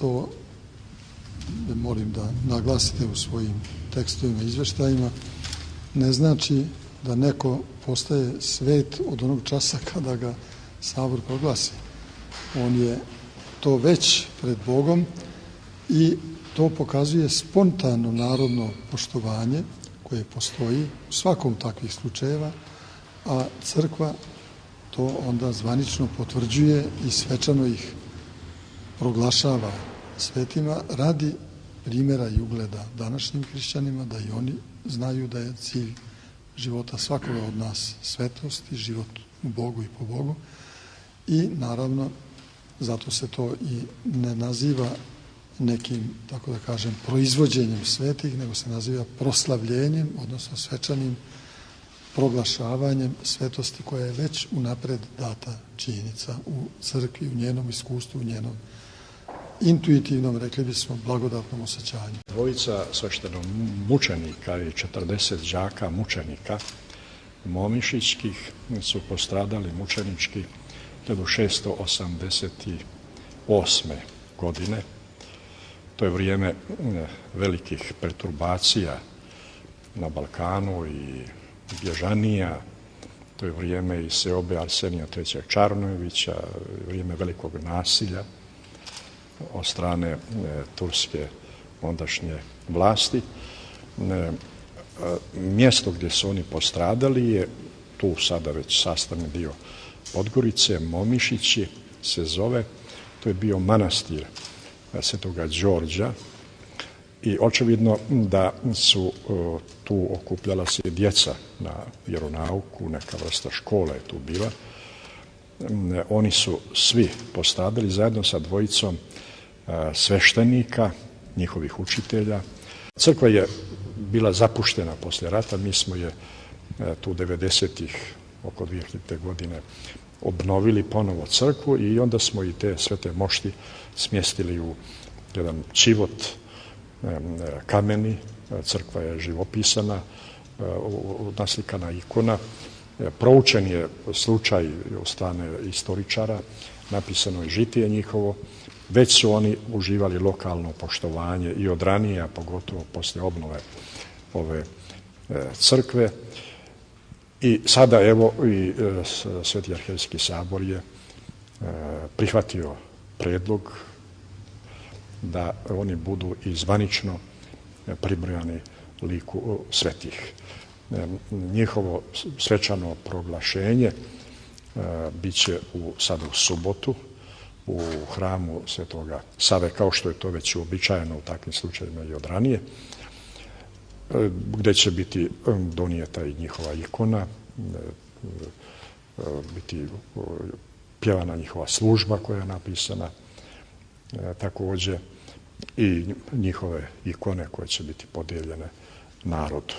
to molim da naglasite u svojim tekstovima i izveštajima, ne znači da neko postaje svet od onog časa kada ga Sabor proglasi. On je to već pred Bogom i to pokazuje spontano narodno poštovanje koje postoji u svakom takvih slučajeva, a crkva to onda zvanično potvrđuje i svečano ih proglašava svetima radi primjera i ugleda današnjim hrišćanima, da i oni znaju da je cilj života svakoga od nas svetost i život u Bogu i po Bogu. I naravno, zato se to i ne naziva nekim, tako da kažem, proizvođenjem svetih, nego se naziva proslavljenjem, odnosno svečanim proglašavanjem svetosti koja je već unapred data činjenica u crkvi, u njenom iskustvu, u njenom intuitivnom, rekli bismo, blagodatnom osjećanju. Dvojica sveštenomučenika i 40 đaka mučenika momišićkih su postradali mučenički 1688. godine. To je vrijeme velikih perturbacija na Balkanu i bježanija. To je vrijeme i seobe Arsenija III. Čarnojevića, vrijeme velikog nasilja od strane turske ondašnje vlasti. Mjesto gdje su oni postradali je tu sada već sastavni dio Podgorice, Momišići se zove. To je bio manastir Svetoga Đorđa i očevidno da su tu okupljala se djeca na vjeronauku, neka vrsta škole je tu bila. Oni su svi postradali zajedno sa dvojicom sveštenika, njihovih učitelja. Crkva je bila zapuštena poslije rata, mi smo je tu 90-ih, oko 2000. godine, obnovili ponovo crkvu i onda smo i te svete mošti smjestili u jedan čivot kameni. Crkva je živopisana, naslikana ikona. Proučen je slučaj od strane istoričara, napisano je žitije njihovo. Već su oni uživali lokalno poštovanje i od ranije, a pogotovo poslije obnove ove crkve. I sada evo i Sveti arhijejski sabor je prihvatio predlog da oni budu i zvanično pribrojani liku svetih. Njihovo svečano proglašenje bit će sada u subotu u hramu Svetoga Save, kao što je to već uobičajeno u takvim slučajevima i od ranije, gdje će biti donijeta i njihova ikona, biti pjevana njihova služba koja je napisana, također i njihove ikone koje će biti podijeljene narodu.